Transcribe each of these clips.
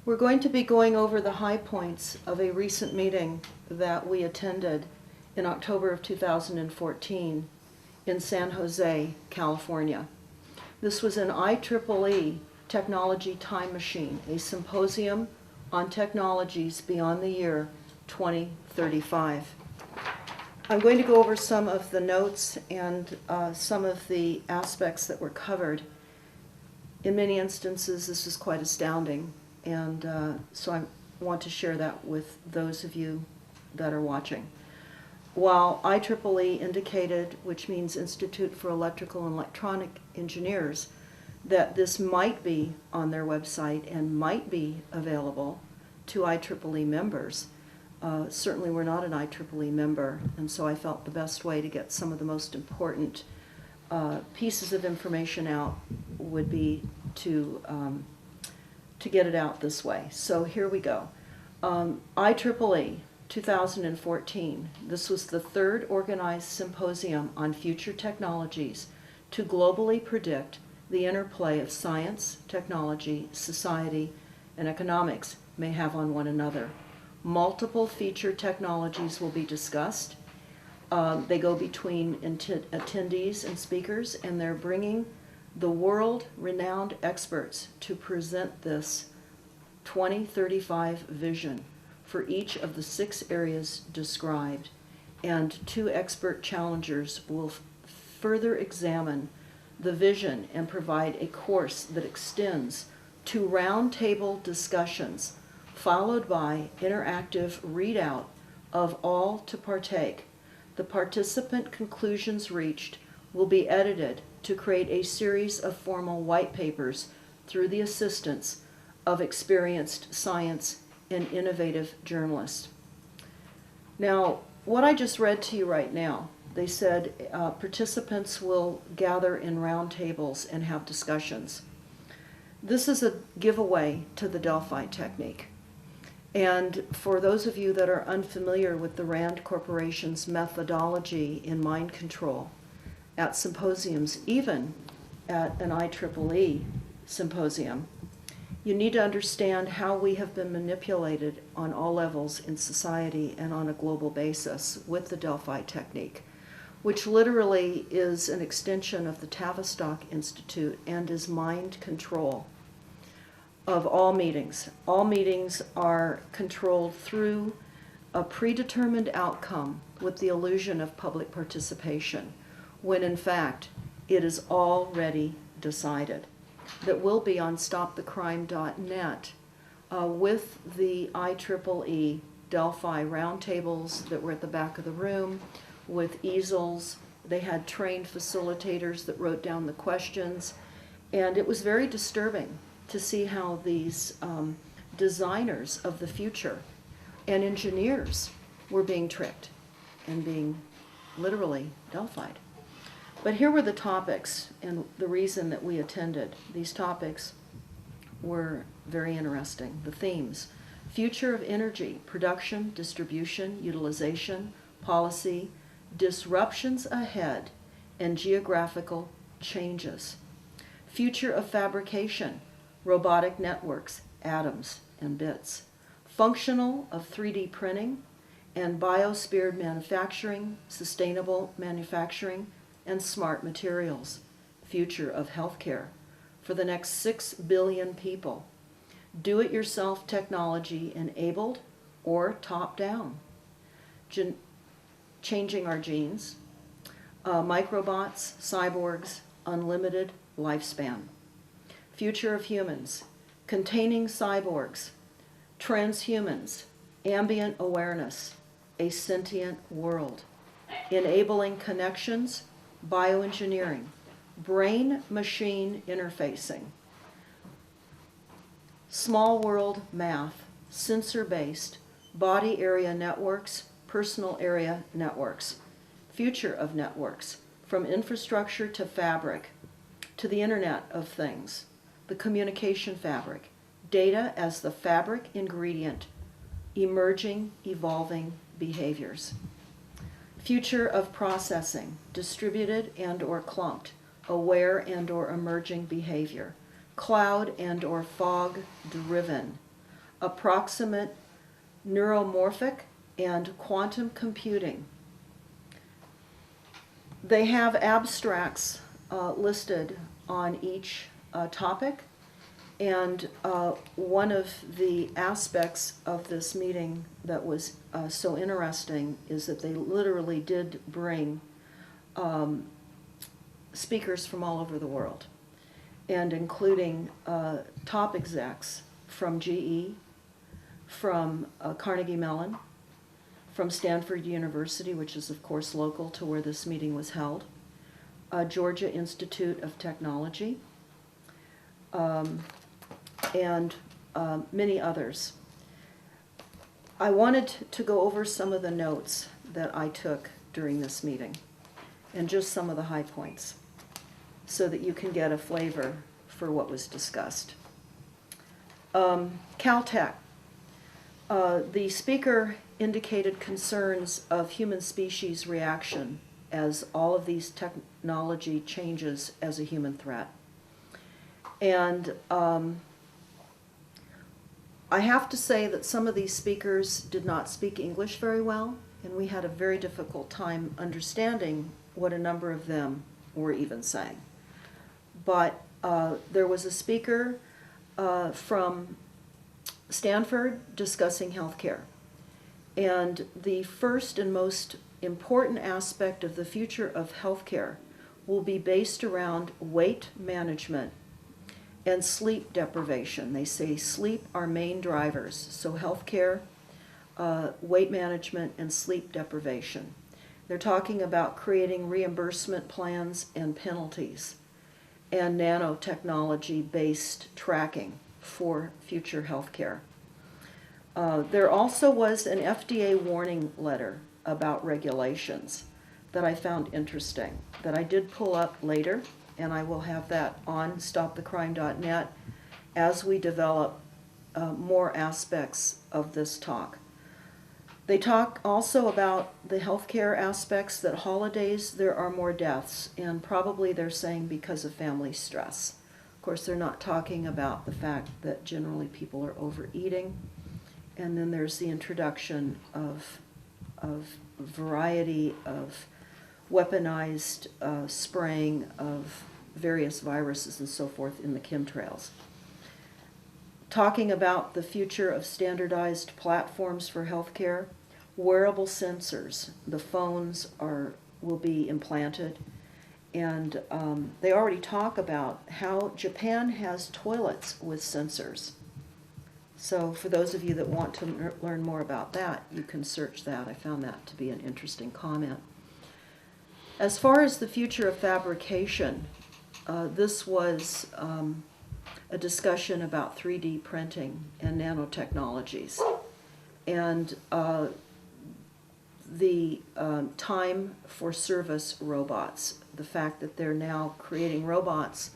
We're going to be going over the high points of a recent meeting that we attended in October of 2014 in San Jose, California. This was an IEEE Technology Time Machine, a symposium on technologies beyond the year 2035. I'm going to go over some of the notes and some of the aspects that were covered. In many instances, this is quite astounding, and so I want to share that with those of you that are watching. While IEEE indicated, which means Institute for Electrical and Electronic Engineers, that this might be on their website and might be available to IEEE members, certainly we're not an IEEE member, and so I felt the best way to get some of the most important pieces of information out would be to get it out this way. So here we go. IEEE 2014. This was the third organized symposium on future technologies to globally predict the interplay of science, technology, society, and economics may have on one another. Multiple feature technologies will be discussed. They go between attendees and speakers, and they're bringing the world-renowned experts to present this 2035 vision for each of the 6 areas described, and 2 expert challengers will further examine the vision and provide a course that extends to roundtable discussions, followed by interactive readout of all to partake. The participant conclusions reached will be edited to create a series of formal white papers through the assistance of experienced science and innovative journalists. Now, what I just read to you right now, they said participants will gather in round tables and have discussions. This is a giveaway to the Delphi technique. And for those of you that are unfamiliar with the Rand Corporation's methodology in mind control at symposiums, even at an IEEE symposium, you need to understand how we have been manipulated on all levels in society and on a global basis with the Delphi technique, which literally is an extension of the Tavistock Institute and is mind control of all meetings. All meetings are controlled through a predetermined outcome with the illusion of public participation, when in fact it is already decided. That will be on stopthecrime.net with the IEEE Delphi roundtables that were at the back of the room with easels. They had trained facilitators that wrote down the questions, and it was very disturbing to see how these designers of the future and engineers were being tricked and being literally Delphied. But here were the topics and the reason that we attended. These topics were very interesting. The themes: future of energy, production, distribution, utilization, policy, disruptions ahead, and geographical changes. Future of fabrication, robotic networks, atoms and bits. Functional of 3D printing and biosphered manufacturing, sustainable manufacturing, and smart materials. Future of healthcare for the next 6 billion people. Do-it-yourself technology enabled or top-down. Changing our genes. Microbots, cyborgs, unlimited lifespan. Future of humans. Containing cyborgs. Transhumans. Ambient awareness. A sentient world. Enabling connections. Bioengineering, brain-machine interfacing, small world math, sensor-based, body area networks, personal area networks, future of networks, from infrastructure to fabric, to the Internet of Things, the communication fabric, data as the fabric ingredient, emerging, evolving behaviors. Future of processing, distributed and or clumped, aware and or emerging behavior, cloud and or fog driven, approximate neuromorphic and quantum computing. They have abstracts listed on each topic, and one of the aspects of this meeting that was so interesting is that they literally did bring speakers from all over the world, and including top execs from GE, from Carnegie Mellon, from Stanford University, which is of course local to where this meeting was held, Georgia Institute of Technology, and many others. I wanted to go over some of the notes that I took during this meeting, and just some of the high points, so that you can get a flavor for what was discussed. Caltech. The speaker indicated concerns of human species reaction as all of these technology changes as a human threat. And I have to say that some of these speakers did not speak English very well, and we had a very difficult time understanding what a number of them were even saying. But there was a speaker from Stanford discussing healthcare. And the first and most important aspect of the future of healthcare will be based around weight management and sleep deprivation. They say sleep are main drivers. So healthcare, weight management, and sleep deprivation. They're talking about creating reimbursement plans and penalties and nanotechnology-based tracking for future healthcare. There also was an FDA warning letter about regulations that I found interesting, that I did pull up later, and I will have that on stopthecrime.net as we develop more aspects of this talk. They talk also about the healthcare aspects, that holidays there are more deaths, and probably they're saying because of family stress. Of course, they're not talking about the fact that generally people are overeating. And then there's the introduction of a variety of weaponized spraying of various viruses and so forth in the chemtrails. Talking about the future of standardized platforms for healthcare, wearable sensors. The phones will be implanted. And they already talk about how Japan has toilets with sensors. So for those of you that want to learn more about that, you can search that. I found that to be an interesting comment. As far as the future of fabrication, this was a discussion about 3D printing and nanotechnologies. And the time for service robots, the fact that they're now creating robots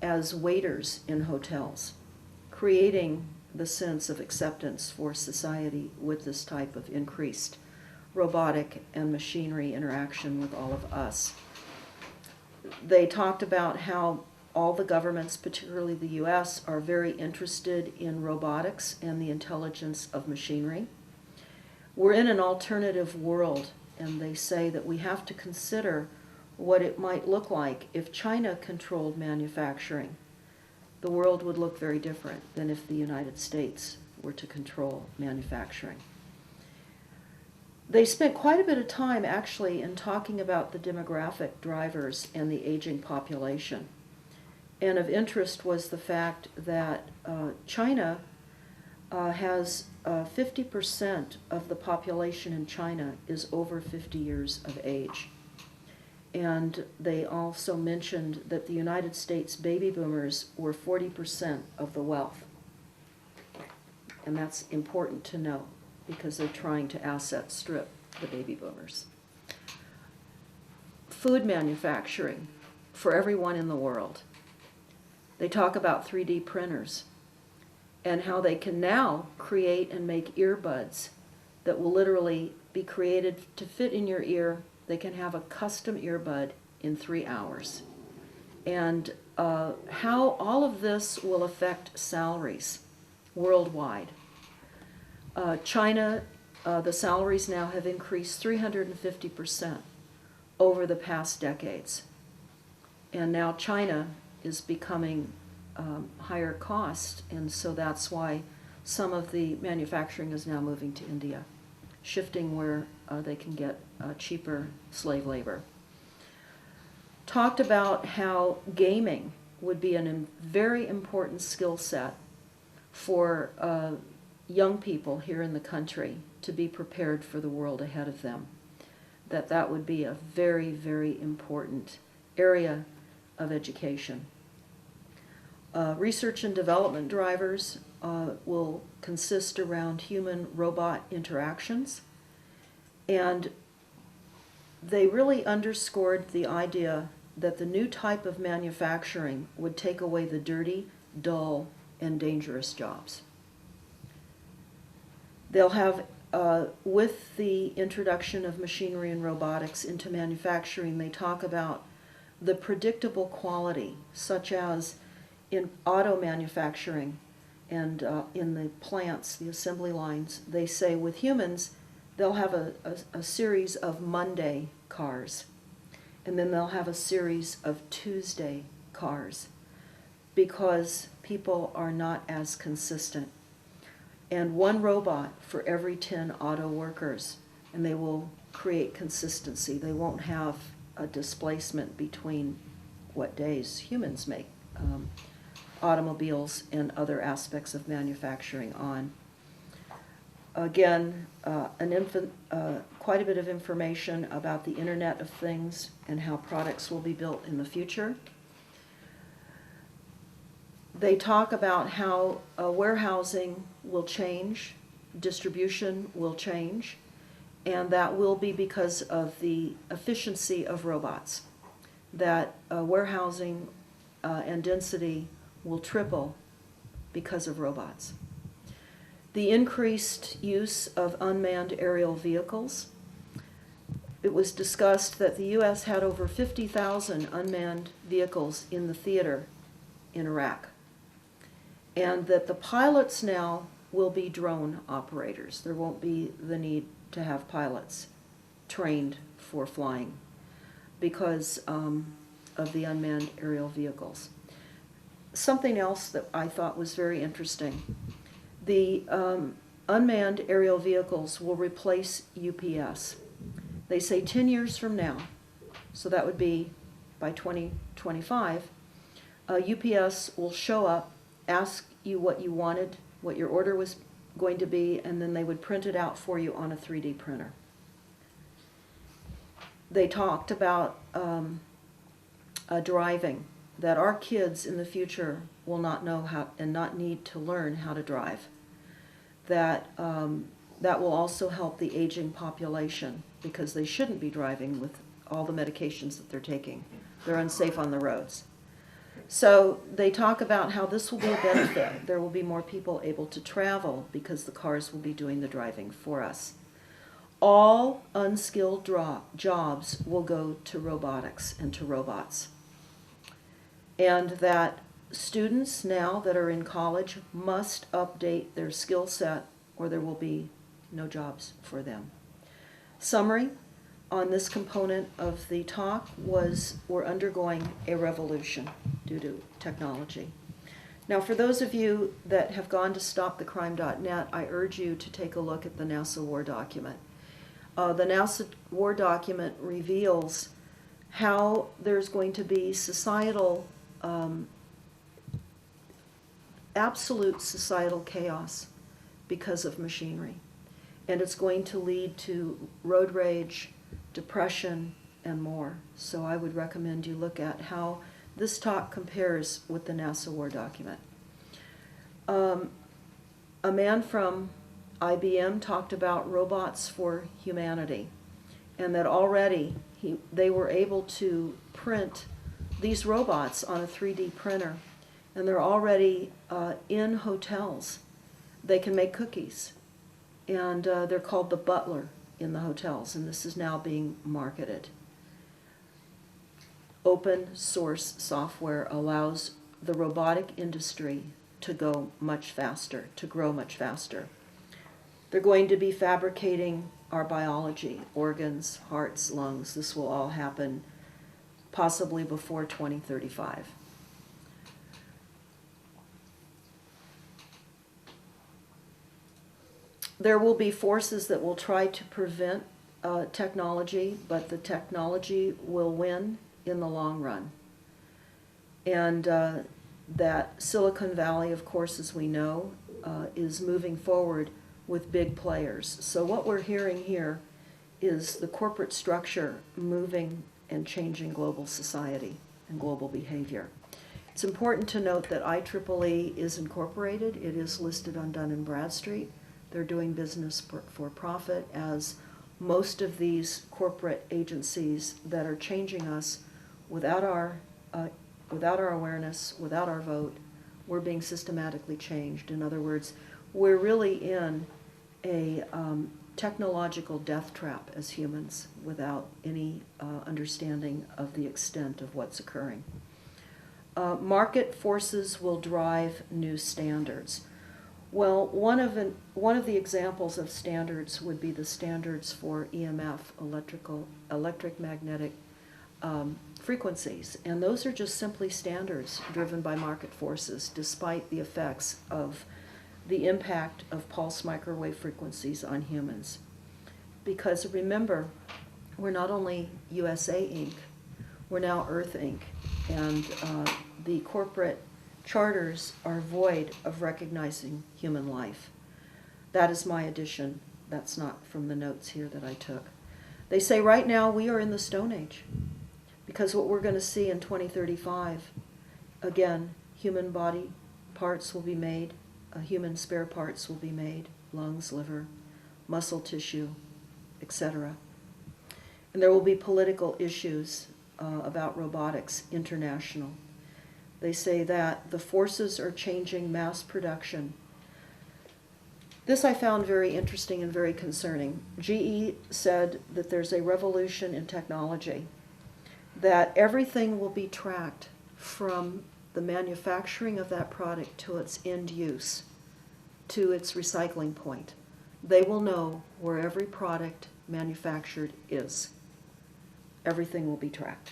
as waiters in hotels, creating the sense of acceptance for society with this type of increased robotic and machinery interaction with all of us. They talked about how all the governments, particularly the US, are very interested in robotics and the intelligence of machinery. We're in an alternative world, and they say that we have to consider what it might look like if China controlled manufacturing. The world would look very different than if the United States were to control manufacturing. They spent quite a bit of time actually in talking about the demographic drivers and the aging population. And of interest was the fact that China has 50% of the population in China is over 50 years of age. And they also mentioned that the United States baby boomers were 40% of the wealth. And that's important to know because they're trying to asset strip the baby boomers. Food manufacturing for everyone in the world. They talk about 3D printers and how they can now create and make earbuds that will literally be created to fit in your ear. They can have a custom earbud in 3 hours. And how all of this will affect salaries worldwide. China, the salaries now have increased 350% over the past decades. And now China is becoming higher cost, and so that's why some of the manufacturing is now moving to India, shifting where they can get cheaper slave labor. Talked about how gaming would be a very important skill set for young people here in the country to be prepared for the world ahead of them. That would be a very, very important area of education. Research and development drivers will consist around human-robot interactions, and they really underscored the idea that the new type of manufacturing would take away the dirty, dull, and dangerous jobs. They'll have, with the introduction of machinery and robotics into manufacturing, they talk about the predictable quality, such as in auto manufacturing and in the plants, the assembly lines. They say with humans, they'll have a series of Monday cars, and then they'll have a series of Tuesday cars, because people are not as consistent. And one robot for every 10 auto workers, and they will create consistency. They won't have a displacement between what days humans make automobiles and other aspects of manufacturing on. Again, quite a bit of information about the Internet of Things and how products will be built in the future. They talk about how warehousing will change, distribution will change, and that will be because of the efficiency of robots. That warehousing and density will triple because of robots. The increased use of unmanned aerial vehicles. It was discussed that the U.S. had over 50,000 unmanned vehicles in the theater in Iraq, and that the pilots now will be drone operators. There won't be the need to have pilots trained for flying because of the unmanned aerial vehicles. Something else that I thought was very interesting. The unmanned aerial vehicles will replace UPS. They say 10 years from now, so that would be by 2025, UPS will show up, ask you what you wanted, what your order was going to be, and then they would print it out for you on a 3D printer. They talked about driving, that our kids in the future will not know how and not need to learn how to drive. That will also help the aging population, because they shouldn't be driving with all the medications that they're taking. They're unsafe on the roads. So they talk about how this will be a benefit. There will be more people able to travel because the cars will be doing the driving for us. All unskilled jobs will go to robotics and to robots. And that students now that are in college must update their skill set or there will be no jobs for them. Summary on this component of the talk was we're undergoing a revolution due to technology. Now, for those of you that have gone to stopthecrime.net, I urge you to take a look at the NASA War document. The NASA War document reveals how there's going to be societal, absolute societal chaos because of machinery. And it's going to lead to road rage, depression, and more. So I would recommend you look at how this talk compares with the NASA War document. A man from IBM talked about robots for humanity, and that already they were able to print these robots on a 3D printer, and they're already in hotels. They can make cookies, and they're called the butler in the hotels, and this is now being marketed. Open source software allows the robotic industry to go much faster, to grow much faster. They're going to be fabricating our biology, organs, hearts, lungs. This will all happen possibly before 2035. There will be forces that will try to prevent technology, but the technology will win in the long run. And that Silicon Valley, of course, as we know, is moving forward with big players. So what we're hearing here is the corporate structure moving and changing global society and global behavior. It's important to note that IEEE is incorporated. It is listed on Dun & Bradstreet. They're doing business for profit, as most of these corporate agencies that are changing us without our awareness, without our vote, we're being systematically changed. In other words, we're really in a technological death trap as humans without any understanding of the extent of what's occurring. Market forces will drive new standards. Well, one of the examples of standards would be the standards for EMF, electromagnetic frequencies, and those are just simply standards driven by market forces, despite the effects of the impact of pulse microwave frequencies on humans. Because remember, we're not only USA Inc., we're now Earth Inc., and the corporate charters are void of recognizing human life. That is my addition. That's not from the notes here that I took. They say right now we are in the Stone Age, because what we're going to see in 2035, again, human body parts will be made, human spare parts will be made, lungs, liver, muscle tissue, etc. And there will be political issues about robotics, international. They say that the forces are changing mass production. This I found very interesting and very concerning. GE said that there's a revolution in technology, that everything will be tracked from the manufacturing of that product to its end use, to its recycling point. They will know where every product manufactured is. Everything will be tracked.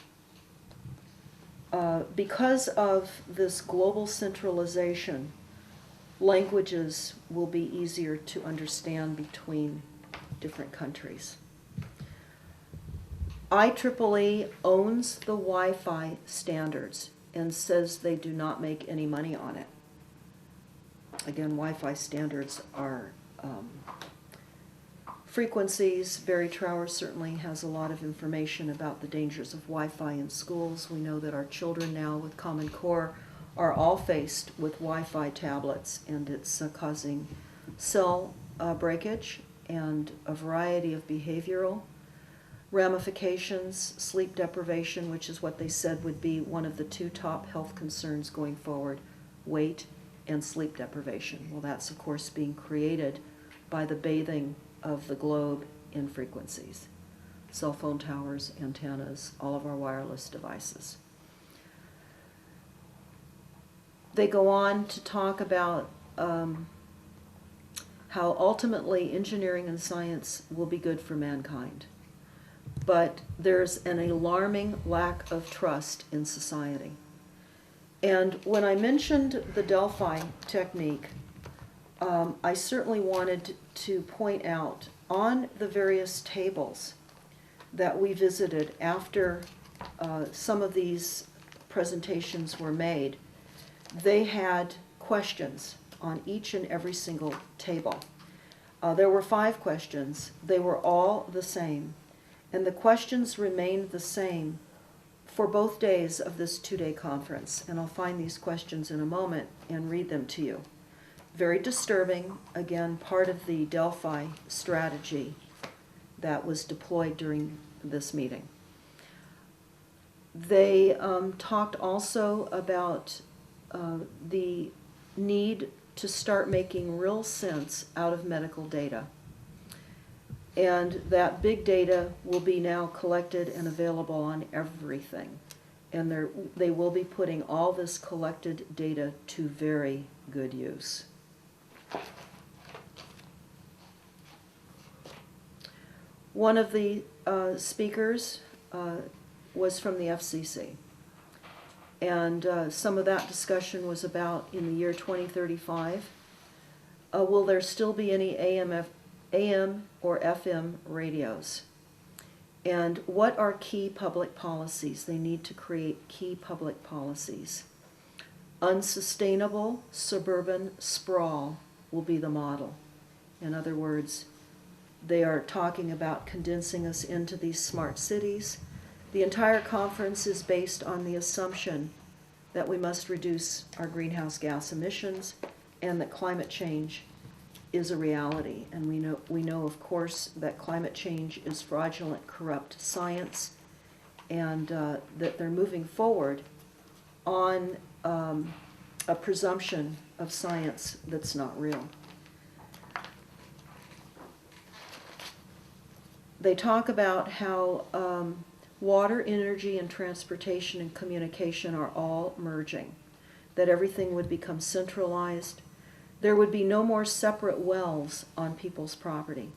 Because of this global centralization, languages will be easier to understand between different countries. IEEE owns the Wi-Fi standards and says they do not make any money on it. Again, Wi-Fi standards are frequencies. Barry Trower certainly has a lot of information about the dangers of Wi-Fi in schools. We know that our children now with Common Core are all faced with Wi-Fi tablets, and it's causing cell breakage and a variety of behavioral ramifications, sleep deprivation, which is what they said would be one of the two top health concerns going forward, weight and sleep deprivation. Well, that's of course being created by the bathing of the globe in frequencies. Cell phone towers, antennas, all of our wireless devices. They go on to talk about how ultimately engineering and science will be good for mankind. But there's an alarming lack of trust in society. And when I mentioned the Delphi technique, I certainly wanted to point out on the various tables that we visited after some of these presentations were made, they had questions on each and every single table. There were 5 questions. They were all the same. And the questions remained the same for both days of this 2-day conference. And I'll find these questions in a moment and read them to you. Very disturbing, again, part of the Delphi strategy that was deployed during this meeting. They talked also about the need to start making real sense out of medical data. And that big data will be now collected and available on everything. And they will be putting all this collected data to very good use. One of the speakers was from the FCC. And some of that discussion was about, in the year 2035, will there still be any AM or FM radios? And what are key public policies? They need to create key public policies. Unsustainable suburban sprawl will be the model. In other words, they are talking about condensing us into these smart cities. The entire conference is based on the assumption that we must reduce our greenhouse gas emissions and that climate change is a reality. And we know of course that climate change is fraudulent, corrupt science, and that they're moving forward on a presumption of science that's not real. They talk about how water, energy, and transportation and communication are all merging, that everything would become centralized. There would be no more separate wells on people's property.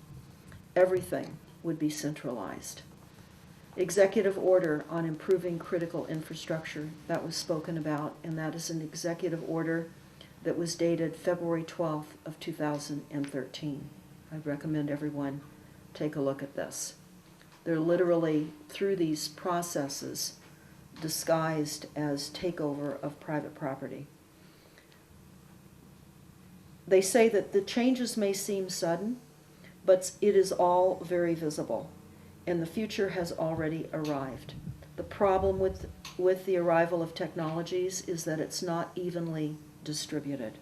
Everything would be centralized. Executive order on improving critical infrastructure, that was spoken about, and that is an executive order that was dated February 12th of 2013. I'd recommend everyone take a look at this. They're literally, through these processes, disguised as takeover of private property. They say that the changes may seem sudden, but it is all very visible, and the future has already arrived. The problem with the arrival of technologies is that it's not evenly distributed.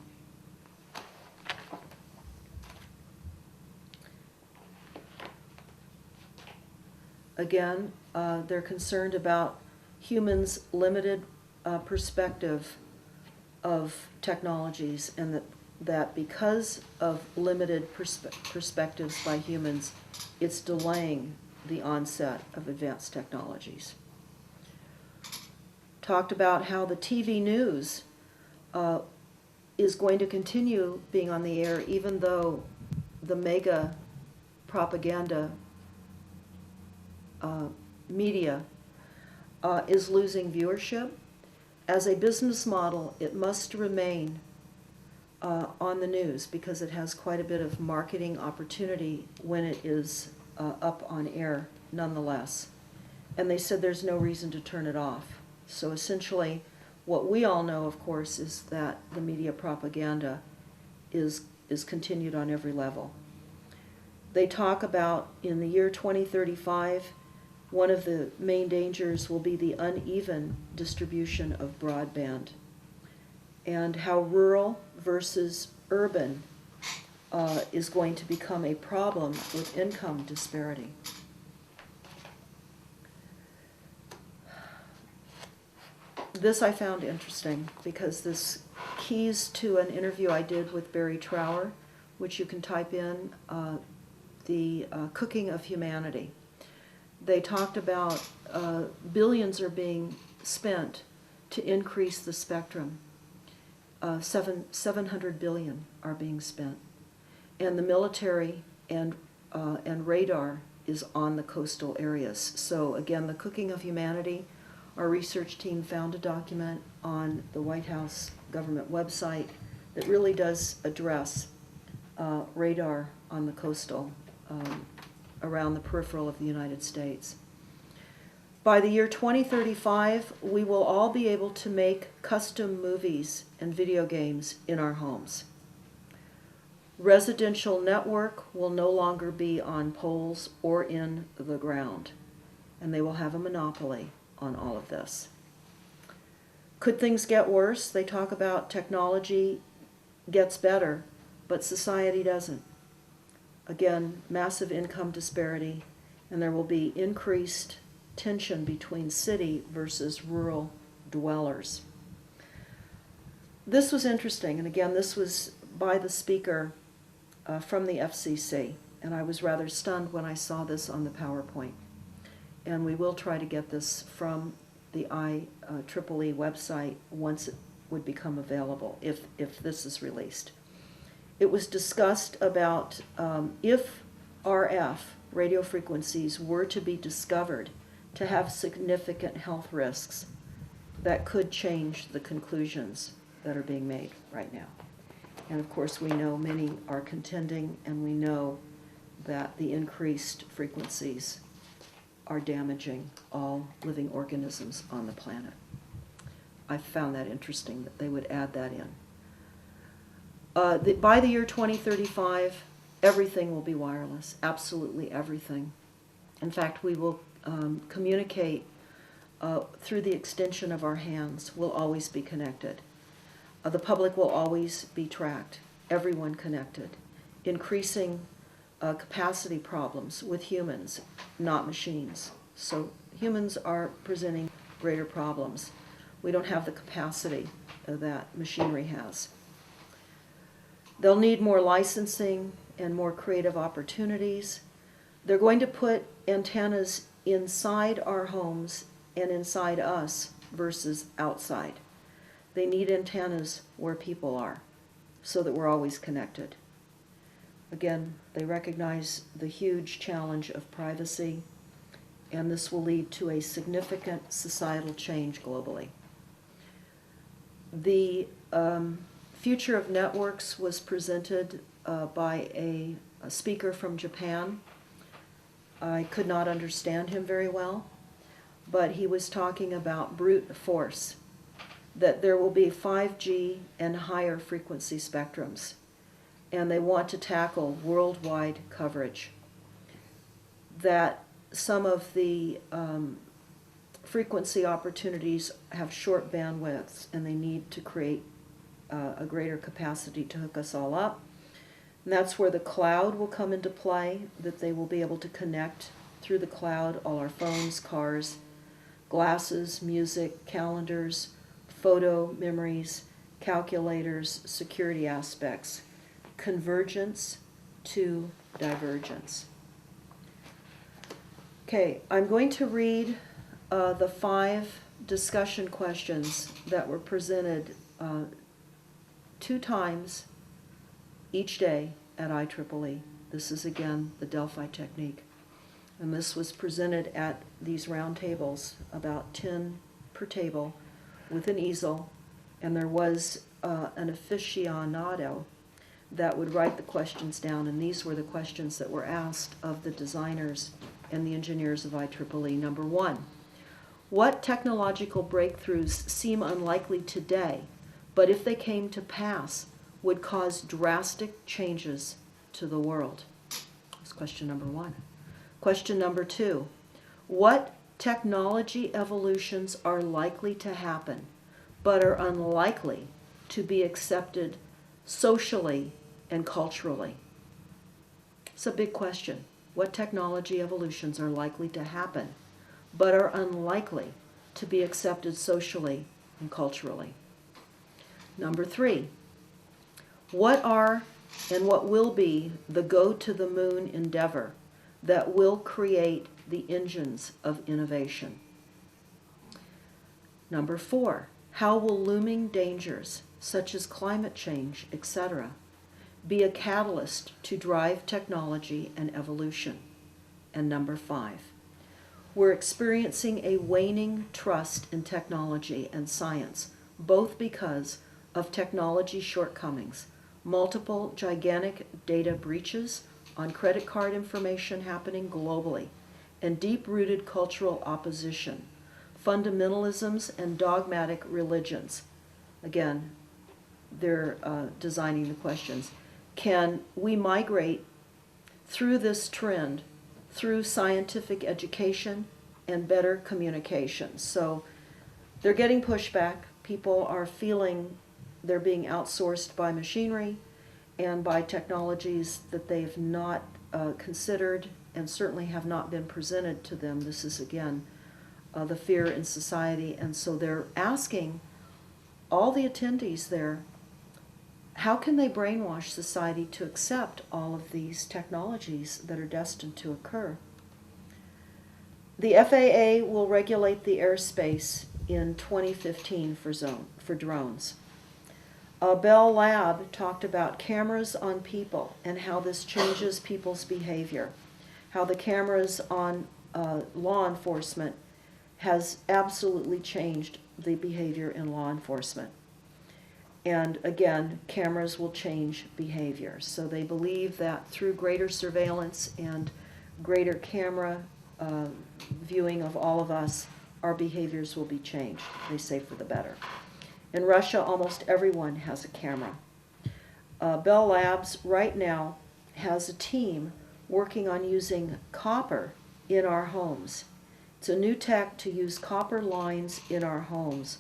Again, they're concerned about humans' limited perspective of technologies, and that because of limited perspectives by humans, it's delaying the onset of advanced technologies. Talked about how the TV news is going to continue being on the air even though the mega propaganda media is losing viewership. As a business model, it must remain on the news because it has quite a bit of marketing opportunity when it is up on air nonetheless. And they said there's no reason to turn it off. So essentially, what we all know, of course, is that the media propaganda is continued on every level. They talk about, in the year 2035, one of the main dangers will be the uneven distribution of broadband, and how rural versus urban is going to become a problem with income disparity. This I found interesting because this keys to an interview I did with Barry Trower, which you can type in, the cooking of humanity. They talked about billions are being spent to increase the spectrum. 700 billion are being spent. And the military and radar is on the coastal areas. So again, the cooking of humanity, our research team found a document on the White House government website that really does address radar on the coastal around the peripheral of the United States. By the year 2035, we will all be able to make custom movies and video games in our homes. Residential network will no longer be on poles or in the ground, and they will have a monopoly on all of this. Could things get worse? They talk about technology gets better, but society doesn't. Again, massive income disparity, and there will be increased tension between city versus rural dwellers. This was interesting, and again, this was by the speaker from the FCC, and I was rather stunned when I saw this on the PowerPoint. And we will try to get this from the IEEE website once it would become available, if this is released. It was discussed about if RF, radio frequencies were to be discovered to have significant health risks that could change the conclusions that are being made right now. And of course, we know many are contending, and we know that the increased frequencies are damaging all living organisms on the planet. I found that interesting that they would add that in. By the year 2035, everything will be wireless, absolutely everything. In fact, we will communicate through the extension of our hands. We'll always be connected. The public will always be tracked, everyone connected, increasing capacity problems with humans, not machines. So humans are presenting greater problems. We don't have the capacity that machinery has. They'll need more licensing and more creative opportunities. They're going to put antennas inside our homes and inside us versus outside. They need antennas where people are so that we're always connected. Again, they recognize the huge challenge of privacy, and this will lead to a significant societal change globally. The future of networks was presented by a speaker from Japan. I could not understand him very well, but he was talking about brute force, that there will be 5G and higher frequency spectrums, and they want to tackle worldwide coverage. That some of the frequency opportunities have short bandwidths, and they need to create a greater capacity to hook us all up. And that's where the cloud will come into play, that they will be able to connect through the cloud all our phones, cars, glasses, music, calendars, photo memories, calculators, security aspects, convergence to divergence. Okay, I'm going to read the 5 discussion questions that were presented 2 times each day at IEEE. This is again the Delphi technique. And this was presented at these round tables, about 10 per table, with an easel, and there was an aficionado that would write the questions down, and these were the questions that were asked of the designers and the engineers of IEEE. Number 1, what technological breakthroughs seem unlikely today, but if they came to pass, would cause drastic changes to the world? That's question number 1. Question number 2, what technology evolutions are likely to happen, but are unlikely to be accepted socially and culturally? It's a big question. What technology evolutions are likely to happen, but are unlikely to be accepted socially and culturally? Number 3, what are and what will be the go-to-the-moon endeavor that will create the engines of innovation? Number 4, how will looming dangers, such as climate change, etc., be a catalyst to drive technology and evolution? And number 5, we're experiencing a waning trust in technology and science, both because of technology shortcomings, multiple gigantic data breaches on credit card information happening globally, and deep-rooted cultural opposition, fundamentalisms and dogmatic religions. Again, they're designing the questions. Can we migrate through this trend through scientific education and better communication? So they're getting pushback. People are feeling they're being outsourced by machinery and by technologies that they've not considered and certainly have not been presented to them. This is, again, the fear in society. And so they're asking all the attendees there, how can they brainwash society to accept all of these technologies that are destined to occur? The FAA will regulate the airspace in 2015 for drones. Bell Lab talked about cameras on people and how this changes people's behavior, how the cameras on law enforcement has absolutely changed the behavior in law enforcement. And again, cameras will change behavior. So they believe that through greater surveillance and greater camera viewing of all of us, our behaviors will be changed, they say, for the better. In Russia, almost everyone has a camera. Bell Labs right now has a team working on using copper in our homes. It's a new tech to use copper lines in our homes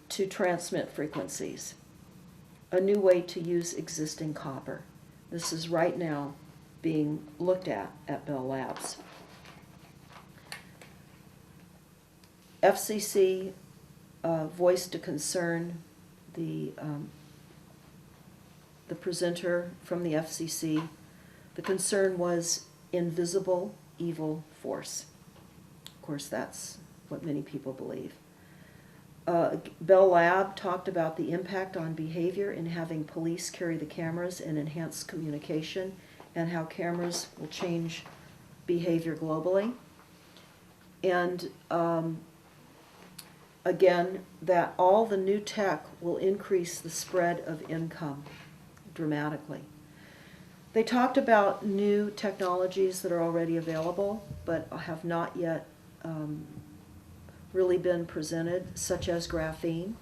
to transmit frequencies. A new way to use existing copper. This is right now being looked at Bell Labs. FCC voiced a concern. The presenter from the FCC, the concern was invisible evil force. Of course, that's what many people believe. Bell Lab talked about the impact on behavior in having police carry the cameras and enhance communication, and how cameras will change behavior globally. And again, that all the new tech will increase the spread of income dramatically. They talked about new technologies that are already available but have not yet really been presented, such as graphene,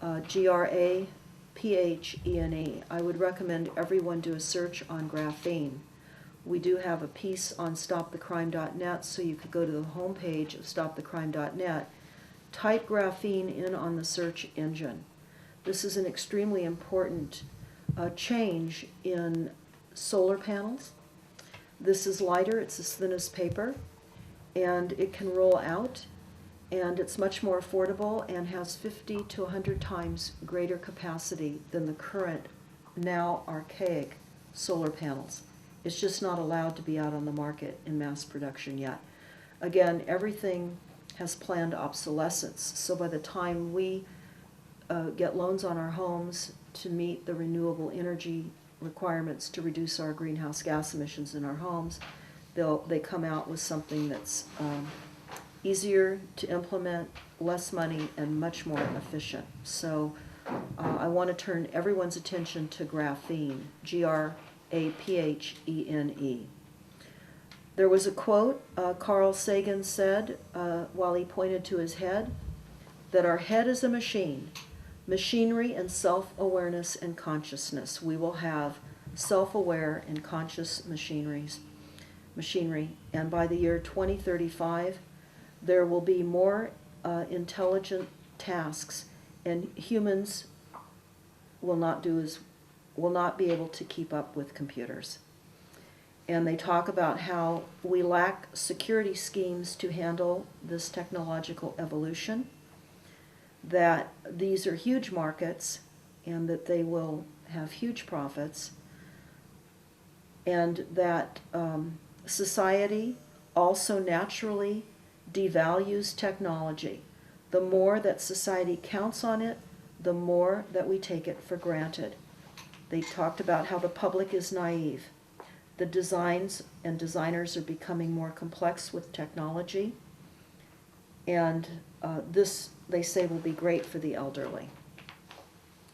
Graphene. I would recommend everyone do a search on graphene. We do have a piece on stopthecrime.net, so you could go to the homepage of stopthecrime.net, type graphene in on the search engine. This is an extremely important change in solar panels. This is lighter, it's as thin as paper, and it can roll out, and it's much more affordable and has 50 to 100 times greater capacity than the current, now archaic, solar panels. It's just not allowed to be out on the market in mass production yet. Again, everything has planned obsolescence, so by the time we get loans on our homes to meet the renewable energy requirements to reduce our greenhouse gas emissions in our homes, they come out with something that's easier to implement, less money, and much more efficient. So I want to turn everyone's attention to graphene, Graphene. There was a quote Carl Sagan said while he pointed to his head, that our head is a machine, machinery and self-awareness and consciousness. We will have self-aware and conscious machinery, and by the year 2035, there will be more intelligent tasks, and humans will not be able to keep up with computers. And they talk about how we lack security schemes to handle this technological evolution, that these are huge markets and that they will have huge profits, and that society also naturally devalues technology. The more that society counts on it, the more that we take it for granted. They talked about how the public is naive. The designs and designers are becoming more complex with technology, and this, they say, will be great for the elderly.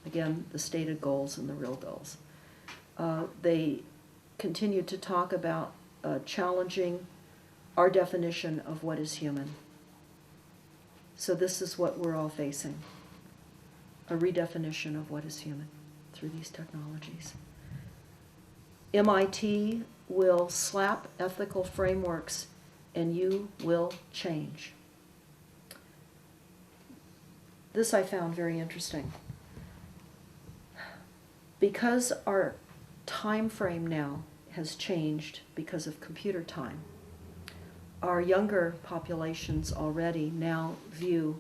Again, the stated goals and the real goals. They continued to talk about challenging our definition of what is human. So this is what we're all facing, a redefinition of what is human through these technologies. MIT will slap ethical frameworks and you will change. This I found very interesting. Because our time frame now has changed because of computer time, our younger populations already now view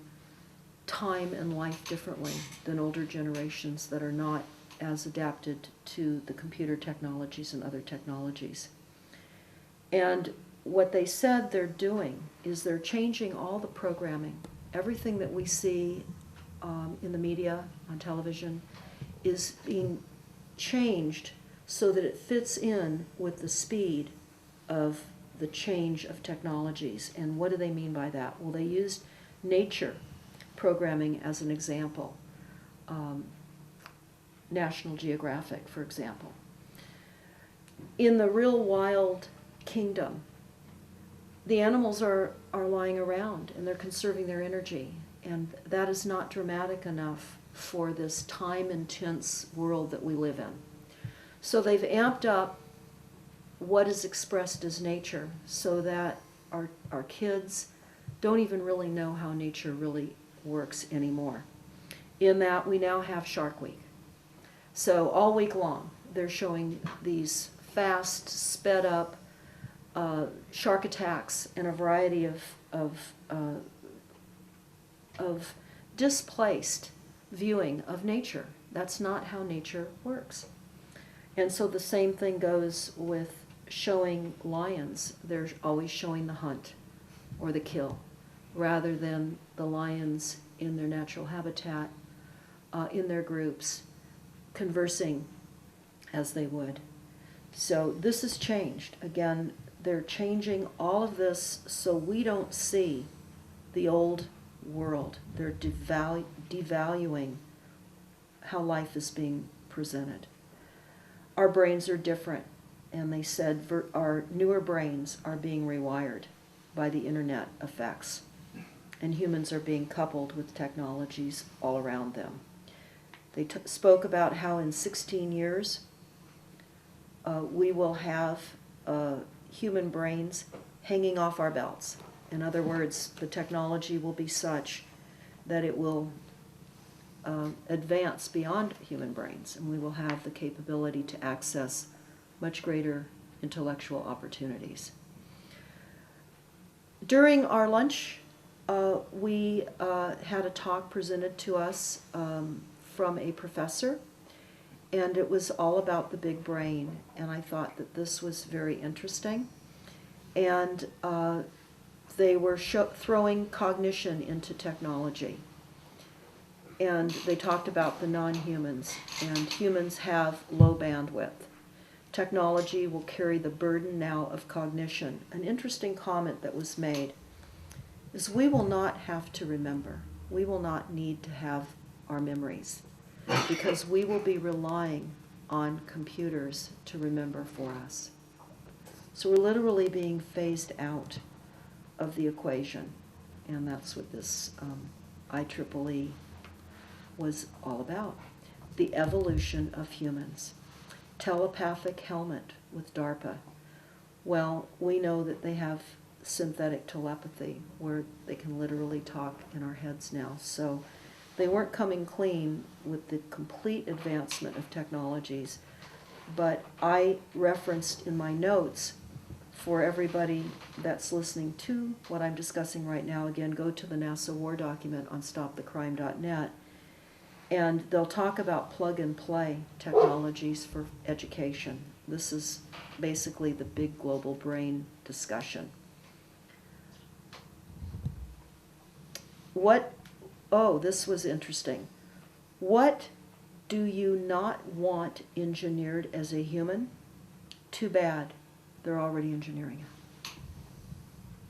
time and life differently than older generations that are not as adapted to the computer technologies and other technologies. And what they said they're doing is they're changing all the programming. Everything that we see in the media, on television, is being changed so that it fits in with the speed of the change of technologies. And what do they mean by that? Well, they used nature programming as an example. National Geographic, for example. In the real wild kingdom, the animals are lying around and they're conserving their energy. And that is not dramatic enough for this time-intense world that we live in. So they've amped up what is expressed as nature so that our kids don't even really know how nature really works anymore. In that we now have Shark Week. So all week long they're showing these fast, sped up shark attacks and a variety of displaced viewing of nature. That's not how nature works. And so the same thing goes with showing lions. They're always showing the hunt or the kill, rather than the lions in their natural habitat, in their groups, conversing as they would. So this has changed. Again, they're changing all of this so we don't see the old world. They're devaluing how life is being presented. Our brains are different, and they said our newer brains are being rewired by the internet effects, and humans are being coupled with technologies all around them. They spoke about how in 16 years we will have human brains hanging off our belts. In other words, the technology will be such that it will advance beyond human brains, and we will have the capability to access much greater intellectual opportunities. During our lunch, we had a talk presented to us from a professor, and it was all about the big brain, and I thought that this was very interesting. And they were throwing cognition into technology. And they talked about the non-humans, and humans have low bandwidth. Technology will carry the burden now of cognition. An interesting comment that was made is we will not have to remember. We will not need to have our memories because we will be relying on computers to remember for us. So we're literally being phased out of the equation, and that's what this IEEE was all about. The evolution of humans. Telepathic helmet with DARPA. Well, we know that they have synthetic telepathy where they can literally talk in our heads now. So they weren't coming clean with the complete advancement of technologies, but I referenced in my notes for everybody that's listening to what I'm discussing right now. Again, go to the NASA War document on stopthecrime.net, and they'll talk about plug-and-play technologies for education. This is basically the big global brain discussion. This was interesting. What do you not want engineered as a human? Too bad. They're already engineering it.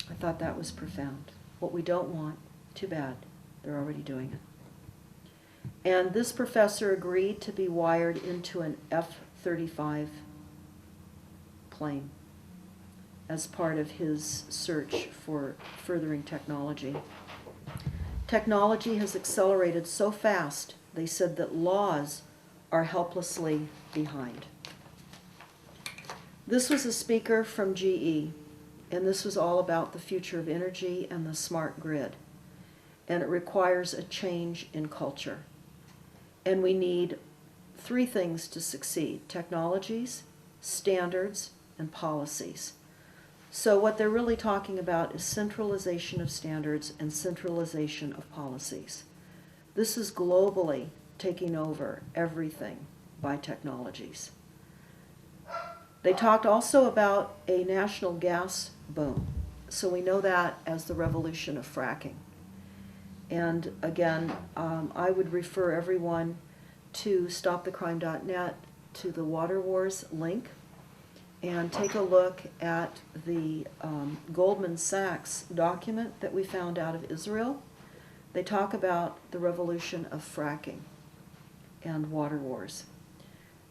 I thought that was profound. What we don't want, too bad. They're already doing it. And this professor agreed to be wired into an F-35 plane as part of his search for furthering technology. Technology has accelerated so fast, they said that laws are helplessly behind. This was a speaker from GE, and this was all about the future of energy and the smart grid. And it requires a change in culture. And we need three things to succeed: technologies, standards, and policies. So what they're really talking about is centralization of standards and centralization of policies. This is globally taking over everything by technologies. They talked also about a national gas boom. So we know that as the revolution of fracking. And again, I would refer everyone to stopthecrime.net, to the Water Wars link. and take a look at the Goldman Sachs document that we found out of Israel. They talk about the revolution of fracking and water wars.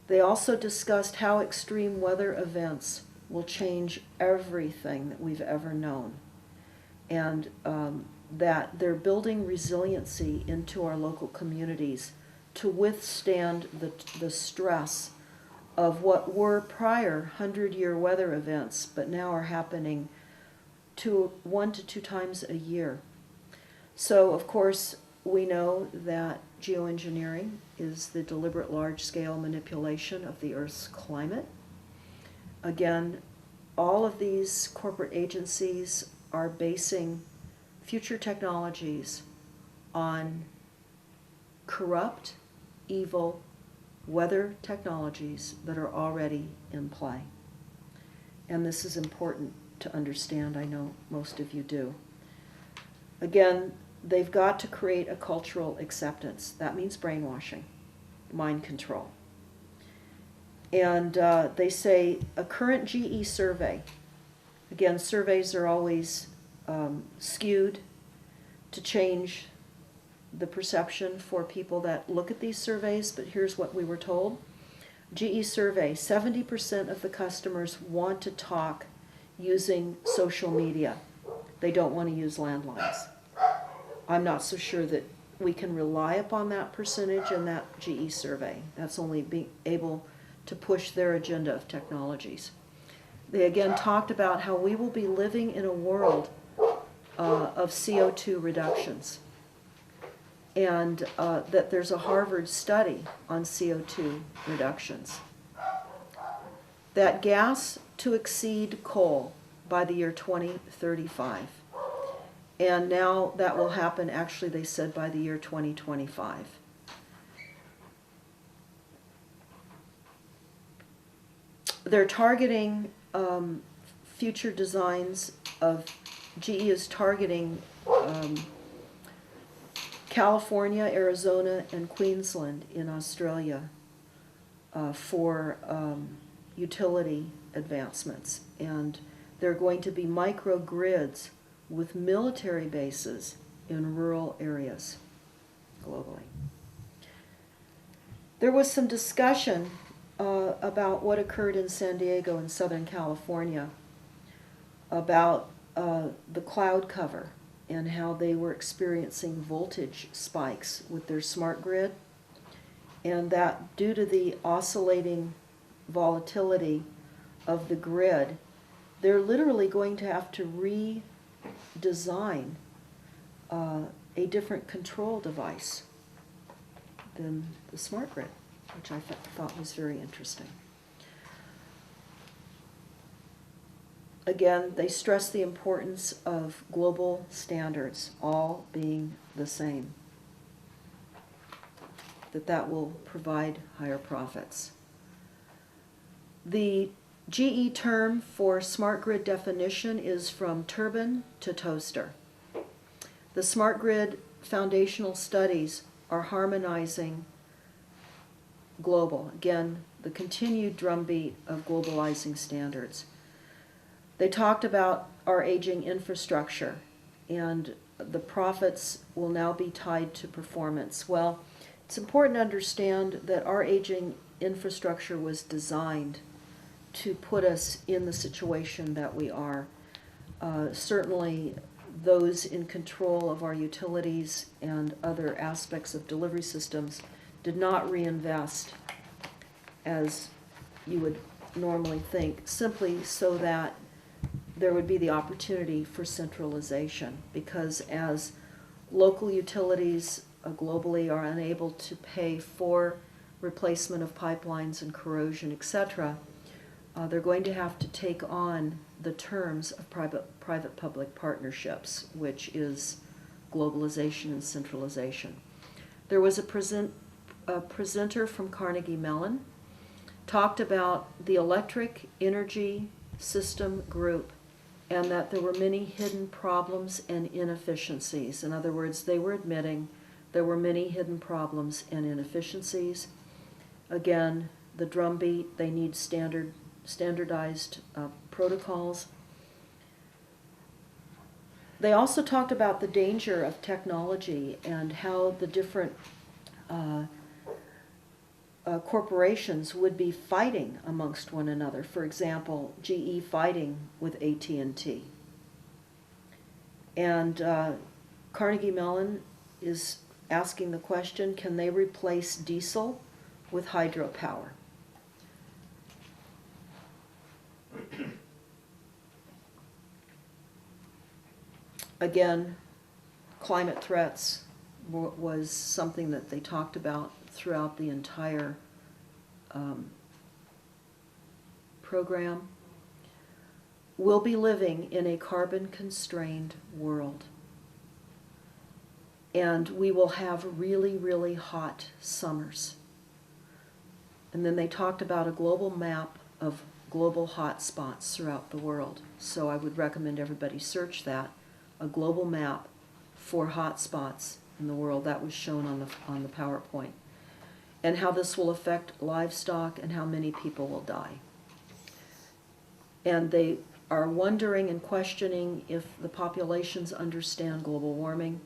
They also discussed how extreme weather events will change everything that we've ever known, and that they're building resiliency into our local communities to withstand the stress of what were prior 100-year weather events, but now are happening 1 to 2 times a year. So, of course, we know that geoengineering is the deliberate large-scale manipulation of the Earth's climate. Again, all of these corporate agencies are basing future technologies on corrupt, evil weather technologies that are already in play. And this is important to understand. I know most of you do. Again, they've got to create a cultural acceptance. That means brainwashing, mind control. And they say a current GE survey, again, surveys are always skewed to change the perception for people that look at these surveys, but here's what we were told. GE survey, 70% of the customers want to talk using social media. They don't want to use landlines. I'm not so sure that we can rely upon that percentage in that GE survey. That's only being able to push their agenda of technologies. They again talked about how we will be living in a world of CO2 reductions, and that there's a Harvard study on CO2 reductions. That gas to exceed coal by the year 2035. And now that will happen, actually, they said, by the year 2025. They're targeting future designs of, GE is targeting California, Arizona, and Queensland in Australia for utility advancements. And there are going to be microgrids with military bases in rural areas globally. There was some discussion about what occurred in San Diego and Southern California about the cloud cover and how they were experiencing voltage spikes with their smart grid, and that due to the oscillating volatility of the grid, they're literally going to have to redesign a different control device than the smart grid, which I thought was very interesting. Again, they stress the importance of global standards, all being the same, that will provide higher profits. The GE term for smart grid definition is from turbine to toaster. The smart grid foundational studies are harmonizing global, again, the continued drumbeat of globalizing standards. They talked about our aging infrastructure, and the profits will now be tied to performance. Well, it's important to understand that our aging infrastructure was designed to put us in the situation that we are. Certainly, those in control of our utilities and other aspects of delivery systems did not reinvest as you would normally think, simply so that there would be the opportunity for centralization, because as local utilities globally are unable to pay for replacement of pipelines and corrosion, etc., they're going to have to take on the terms of private-public partnerships, which is globalization and centralization. There was a presenter from Carnegie Mellon, talked about the electric energy system group, and that there were many hidden problems and inefficiencies. In other words, they were admitting there were many hidden problems and inefficiencies. Again, the drumbeat, they need standard standardized protocols. They also talked about the danger of technology and how the different corporations would be fighting amongst one another. For example, GE fighting with AT&T. And Carnegie Mellon is asking the question, can they replace diesel with hydropower? Again, climate threats was something that they talked about throughout the entire program. We'll be living in a carbon-constrained world. And we will have really, really hot summers. And then they talked about a global map of global hot spots throughout the world. So I would recommend everybody search that, a global map for hot spots in the world. That was shown on the PowerPoint. And how this will affect livestock and how many people will die. And they are wondering and questioning if the populations understand global warming.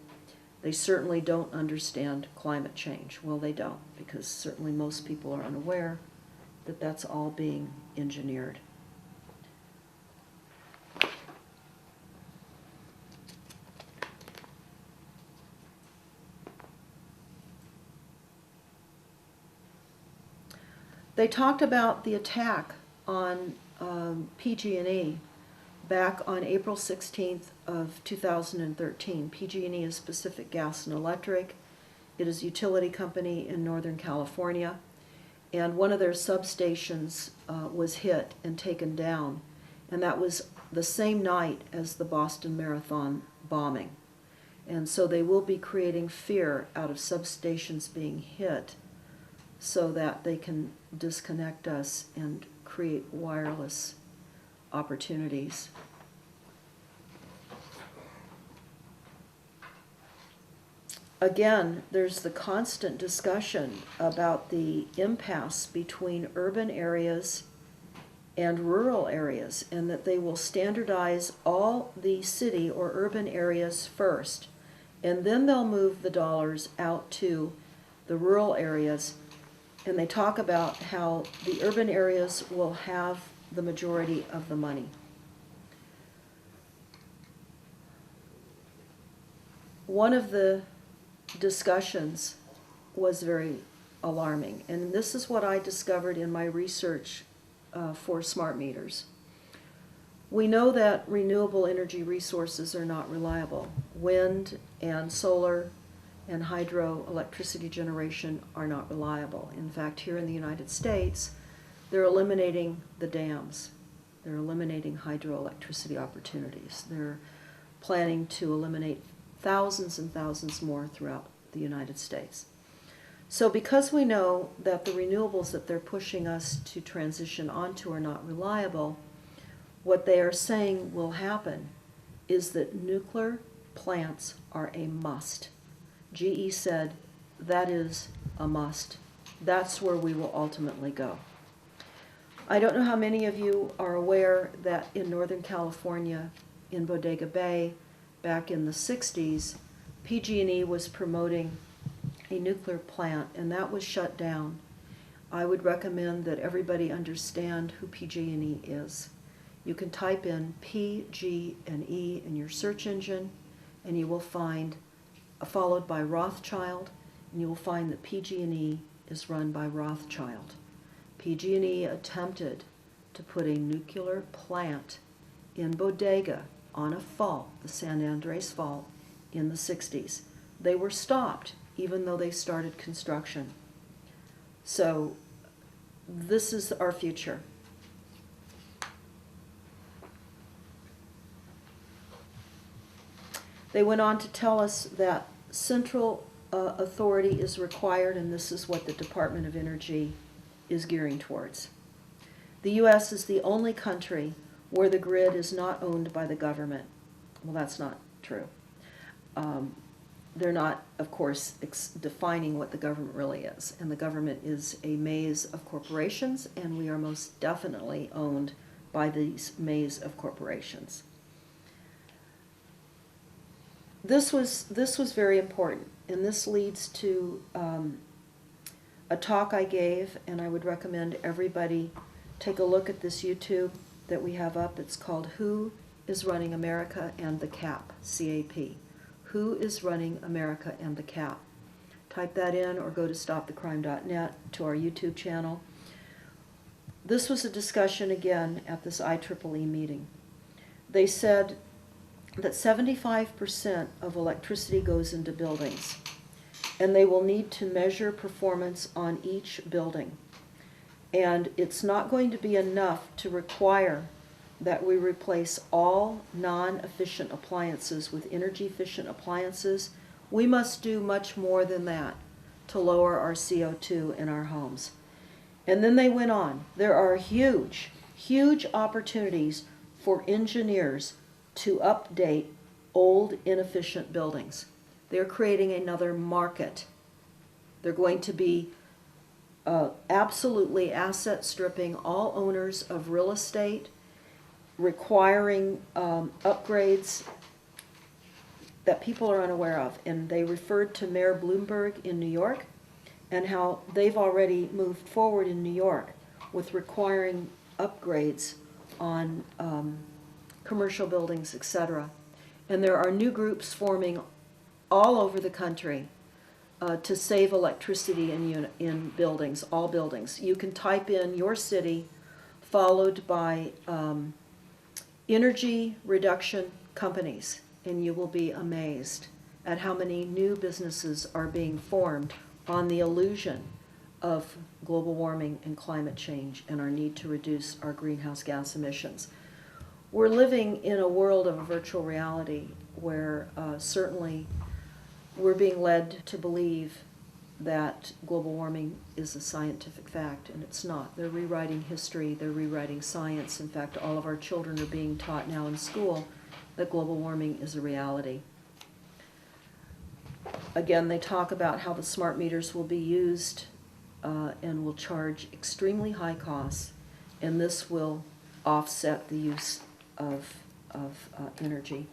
They certainly don't understand climate change. Well, they don't, because certainly most people are unaware that that's all being engineered. They talked about the attack on PG&E back on April 16th of 2013. PG&E is Pacific Gas and Electric. It is a utility company in Northern California, and one of their substations was hit and taken down, and that was the same night as the Boston Marathon bombing. And so they will be creating fear out of substations being hit so that they can disconnect us and create wireless opportunities. Again, there's the constant discussion about the impasse between urban areas and rural areas, and that they will standardize all the city or urban areas first, and then they'll move the dollars out to the rural areas. And they talk about how the urban areas will have the majority of the money. One of the discussions was very alarming, and this is what I discovered in my research for smart meters. We know that renewable energy resources are not reliable. Wind and solar and hydroelectricity generation are not reliable. In fact, here in the United States, they're eliminating the dams. They're eliminating hydroelectricity opportunities. They're planning to eliminate thousands and thousands more throughout the United States. So because we know that the renewables that they're pushing us to transition onto are not reliable, what they are saying will happen is that nuclear plants are a must. GE said that is a must. That's where we will ultimately go. I don't know how many of you are aware that in Northern California, in Bodega Bay, back in the 60s, PG&E was promoting a nuclear plant, and that was shut down. I would recommend that everybody understand who PG&E is. You can type in PG&E in your search engine, and you will find, followed by Rothschild, and you will find that PG&E is run by Rothschild. PG&E attempted to put a nuclear plant in Bodega on a fault, the San Andres Fault, in the 60s. They were stopped, even though they started construction. So this is our future. They went on to tell us that central authority is required, and this is what the Department of Energy is gearing towards. The U.S. is the only country where the grid is not owned by the government. Well, that's not true. they're not, of course, defining what the government really is. And the government is a maze of corporations, and we are most definitely owned by these maze of corporations. This was very important, and this leads to a talk I gave, and I would recommend everybody take a look at this YouTube that we have up. It's called Who is Running America and the CAP, C-A-P. Who is Running America and the CAP? Type that in or go to stopthecrime.net to our YouTube channel. This was a discussion again at this IEEE meeting. They said that 75% of electricity goes into buildings, and they will need to measure performance on each building. And it's not going to be enough to require that we replace all non-efficient appliances with energy-efficient appliances. We must do much more than that to lower our CO2 in our homes. And then they went on. There are huge, huge opportunities for engineers to update old, inefficient buildings. They're creating another market. They're going to be absolutely asset stripping all owners of real estate, requiring upgrades that people are unaware of. And they referred to Mayor Bloomberg in New York and how they've already moved forward in New York with requiring upgrades on commercial buildings, etc. And there are new groups forming all over the country to save electricity in buildings, all buildings. You can type in your city followed by energy reduction companies, and you will be amazed at how many new businesses are being formed on the illusion of global warming and climate change and our need to reduce our greenhouse gas emissions. We're living in a world of virtual reality where certainly we're being led to believe that global warming is a scientific fact, and it's not. They're rewriting history, they're rewriting science. In fact, all of our children are being taught now in school that global warming is a reality. Again, they talk about how the smart meters will be used and will charge extremely high costs, and this will offset the use of energy.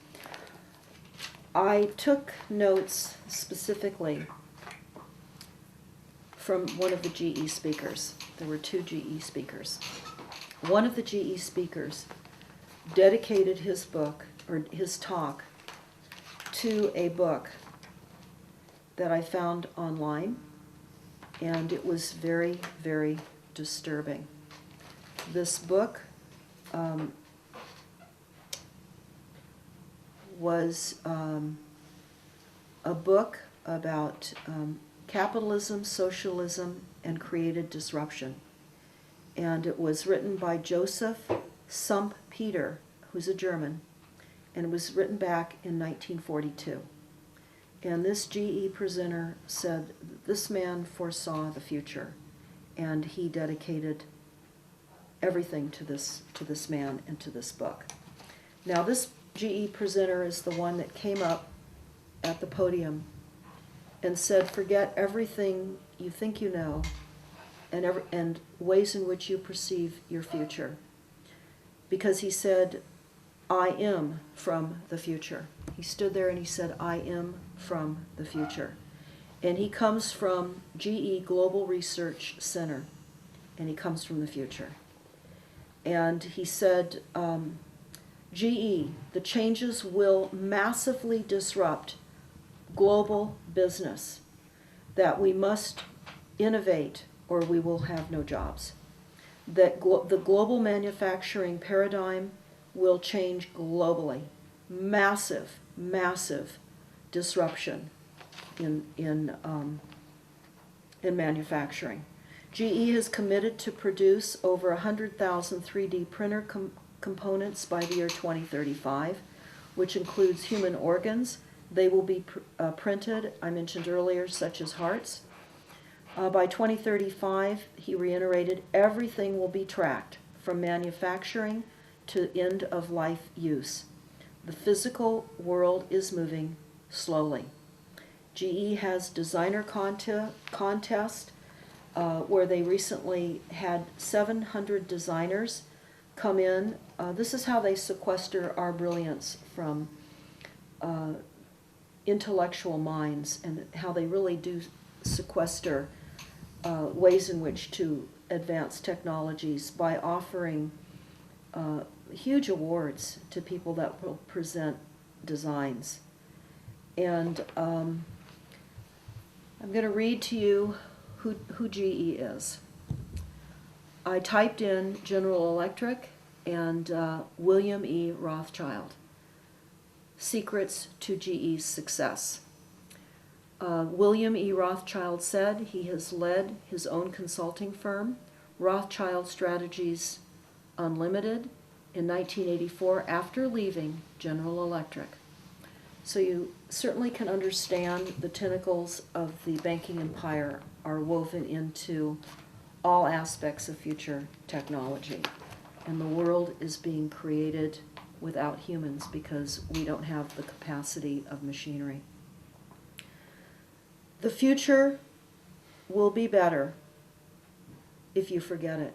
I took notes specifically from one of the GE speakers. There were two GE speakers. One of the GE speakers dedicated his book, or his talk, to a book that I found online, and it was very, very disturbing. This book was a book about capitalism, socialism, and created disruption. And it was written by Joseph Sump-Peter, who's a German, and it was written back in 1942. And this GE presenter said this man foresaw the future, and he dedicated everything to this man and to this book. Now, this GE presenter is the one that came up at the podium and said, forget everything you think you know and ways in which you perceive your future. Because he said, I am from the future. He stood there and he said, I am from the future. And he comes from GE Global Research Center, and he comes from the future. And he said, GE, the changes will massively disrupt global business, that we must innovate or we will have no jobs. That the global manufacturing paradigm will change globally. Massive, massive disruption in manufacturing. GE has committed to produce over 100,000 3D printer components by the year 2035, which includes human organs. They will be printed, I mentioned earlier, such as hearts. By 2035, he reiterated, everything will be tracked from manufacturing to end-of-life use. The physical world is moving slowly. GE has designer contest where they recently had 700 designers come in. This is how they sequester our brilliance from intellectual minds, and how they really do sequester ways in which to advance technologies by offering huge awards to people that will present designs. And I'm going to read to you who GE is. I typed in General Electric and William E. Rothschild, secrets to GE's success. William E. Rothschild said he has led his own consulting firm, Rothschild Strategies Unlimited, in 1984 after leaving General Electric. So you certainly can understand the tentacles of the banking empire are woven into all aspects of future technology. And the world is being created without humans because we don't have the capacity of machinery. The future will be better if you forget it,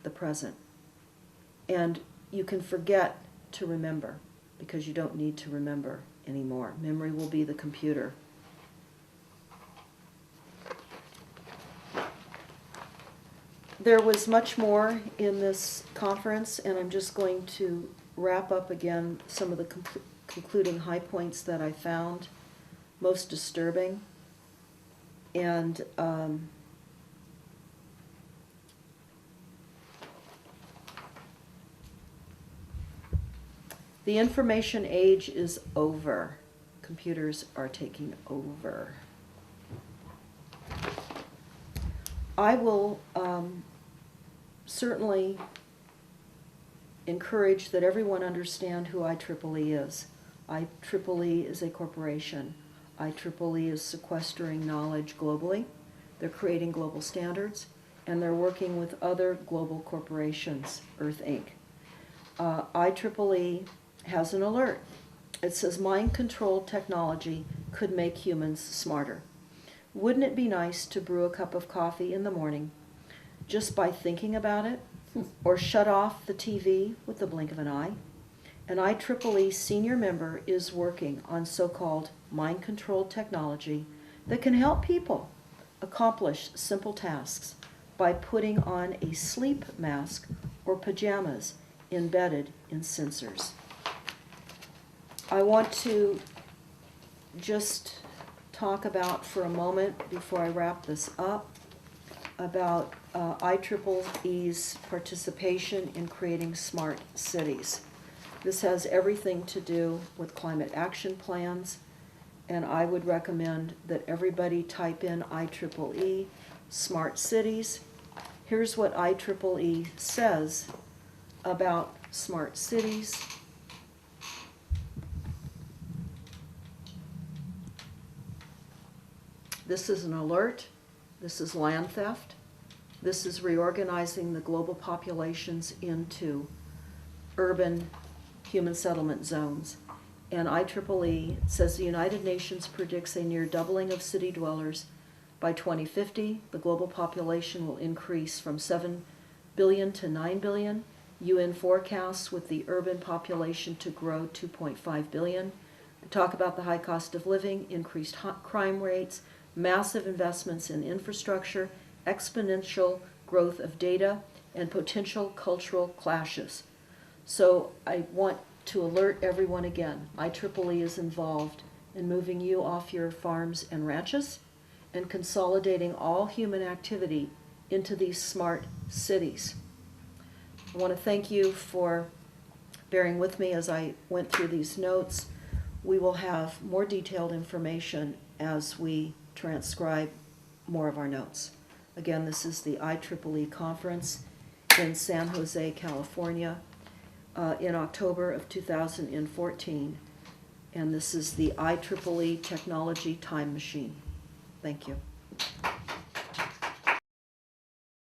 the present. And you can forget to remember because you don't need to remember anymore. Memory will be the computer. There was much more in this conference, and I'm just going to wrap up again some of the concluding high points that I found most disturbing. And the information age is over. Computers are taking over. I will certainly encourage that everyone understand who IEEE is. IEEE is a corporation. IEEE is sequestering knowledge globally. They're creating global standards, and they're working with other global corporations, Earth Inc. IEEE has an alert. It says mind-controlled technology could make humans smarter. Wouldn't it be nice to brew a cup of coffee in the morning just by thinking about it, or shut off the TV with the blink of an eye? An IEEE senior member is working on so-called mind-controlled technology that can help people accomplish simple tasks by putting on a sleep mask or pajamas embedded in sensors. I want to just talk about for a moment, before I wrap this up, about IEEE's participation in creating smart cities. This has everything to do with climate action plans, and I would recommend that everybody type in IEEE smart cities. Here's what IEEE says about smart cities. This is an alert. This is land theft. This is reorganizing the global populations into urban human settlement zones. And IEEE says the United Nations predicts a near doubling of city dwellers by 2050. The global population will increase from 7 billion to 9 billion. UN forecasts with the urban population to grow 2.5 billion. Talk about the high cost of living, increased crime rates, massive investments in infrastructure, exponential growth of data, and potential cultural clashes. So I want to alert everyone again, IEEE is involved in moving you off your farms and ranches and consolidating all human activity into these smart cities. I want to thank you for bearing with me as I went through these notes. We will have more detailed information as we transcribe more of our notes. Again, this is the IEEE conference in San Jose, California, in October of 2014, and this is the IEEE Technology Time Machine. Thank you.